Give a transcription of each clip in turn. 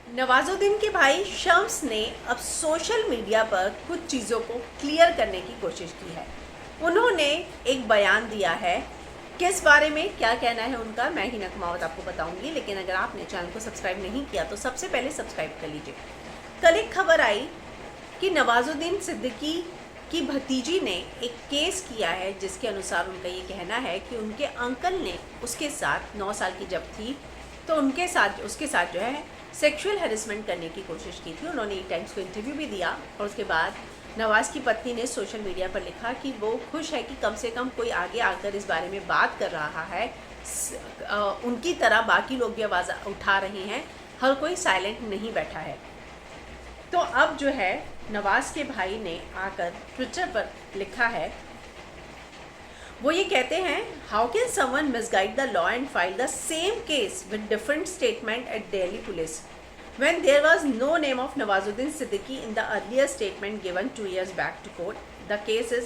नवाजुद्दीन के भाई शम्स ने अब सोशल मीडिया पर कुछ चीज़ों को क्लियर करने की कोशिश की है। उन्होंने एक बयान दिया है। किस बारे में क्या कहना है उनका मैं ही नकमावत आपको बताऊंगी, लेकिन अगर आपने चैनल को सब्सक्राइब नहीं किया तो सबसे पहले सब्सक्राइब कर लीजिए। कल एक खबर आई कि नवाजुद्दीन सिद्दीकी की भतीजी ने एक केस किया है, जिसके अनुसार उनका ये कहना है कि उनके अंकल ने उसके साथ 9 साल की जब थी तो उसके साथ जो है सेक्सुअल हैरेसमेंट करने की कोशिश की थी। उन्होंने टाइम्स को इंटरव्यू भी दिया और उसके बाद नवाज़ की पत्नी ने सोशल मीडिया पर लिखा कि वो खुश है कि कम से कम कोई आगे आकर इस बारे में बात कर रहा है। उनकी तरह बाकी लोग भी आवाज़ उठा रहे हैं, हर कोई साइलेंट नहीं बैठा है। तो अब जो है नवाज़ के भाई ने आकर ट्विटर पर लिखा है, वो ये कहते हैं, how can someone misguide the law and file the same case with different statement at Delhi police when there was no name of Nawazuddin Siddiqui in the earlier statement given 2 years back to court. The case is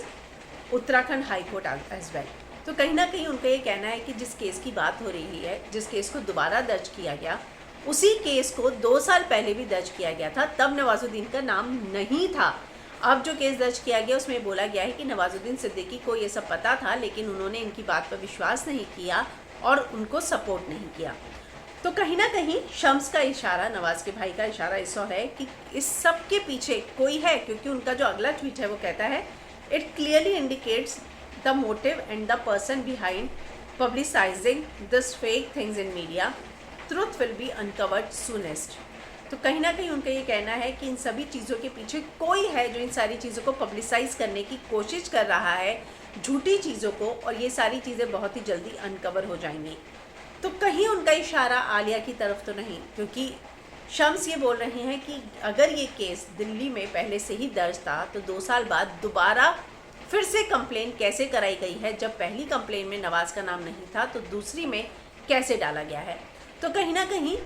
Uttarakhand High Court as well. तो कहीं ना कहीं उनका ये कहना है कि जिस केस की बात हो रही है, जिस केस को दोबारा दर्ज किया गया, उसी केस को 2 साल पहले भी दर्ज किया गया था, तब नवाजुद्दीन का नाम नहीं था। अब जो केस दर्ज किया गया उसमें बोला गया है कि नवाजुद्दीन सिद्दीकी को ये सब पता था, लेकिन उन्होंने इनकी बात पर विश्वास नहीं किया और उनको सपोर्ट नहीं किया। तो कहीं ना कहीं शम्स का इशारा, नवाज़ के भाई का इशारा ऐसा है कि इस सब के पीछे कोई है, क्योंकि उनका जो अगला ट्वीट है वो कहता है, it clearly indicates the motive and the person behind पब्लिसाइजिंग this fake things in media, truth will be uncovered soonest. तो कहीं ना कहीं उनका ये कहना है कि इन सभी चीज़ों के पीछे कोई है जो इन सारी चीज़ों को पब्लिसाइज करने की कोशिश कर रहा है, झूठी चीज़ों को, और ये सारी चीज़ें बहुत ही जल्दी अनकवर हो जाएंगी। तो कहीं उनका इशारा आलिया की तरफ तो नहीं, क्योंकि शम्स ये बोल रहे हैं कि अगर ये केस दिल्ली में पहले से ही दर्ज था तो 2 साल बाद दोबारा फिर से कंप्लेन कैसे कराई गई है, जब पहली कंप्लेन में नवाज़ का नाम नहीं था तो दूसरी में कैसे डाला गया है। तो कहीं ना कहीं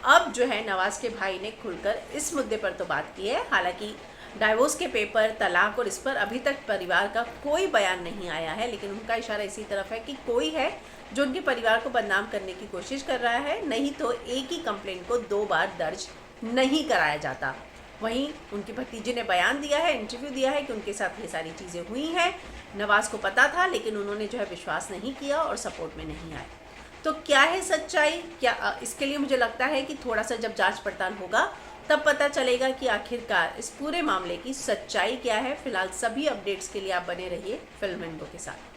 अब जो है नवाज़ के भाई ने खुलकर इस मुद्दे पर तो बात की है। हालांकि डाइवोर्स के पेपर, तलाक और इस पर अभी तक परिवार का कोई बयान नहीं आया है, लेकिन उनका इशारा इसी तरफ है कि कोई है जो उनके परिवार को बदनाम करने की कोशिश कर रहा है, नहीं तो एक ही कंप्लेंट को 2 बार दर्ज नहीं कराया जाता। वहीं उनकी भतीजी ने बयान दिया है, इंटरव्यू दिया है कि उनके साथ ये सारी चीज़ें हुई हैं, नवाज़ को पता था, लेकिन उन्होंने जो है विश्वास नहीं किया और सपोर्ट में नहीं आए। तो क्या है सच्चाई, क्या इसके लिए मुझे लगता है कि थोड़ा सा जब जांच पड़ताल होगा तब पता चलेगा कि आखिरकार इस पूरे मामले की सच्चाई क्या है। फिलहाल सभी अपडेट्स के लिए आप बने रहिए फिल्म इंडो के साथ।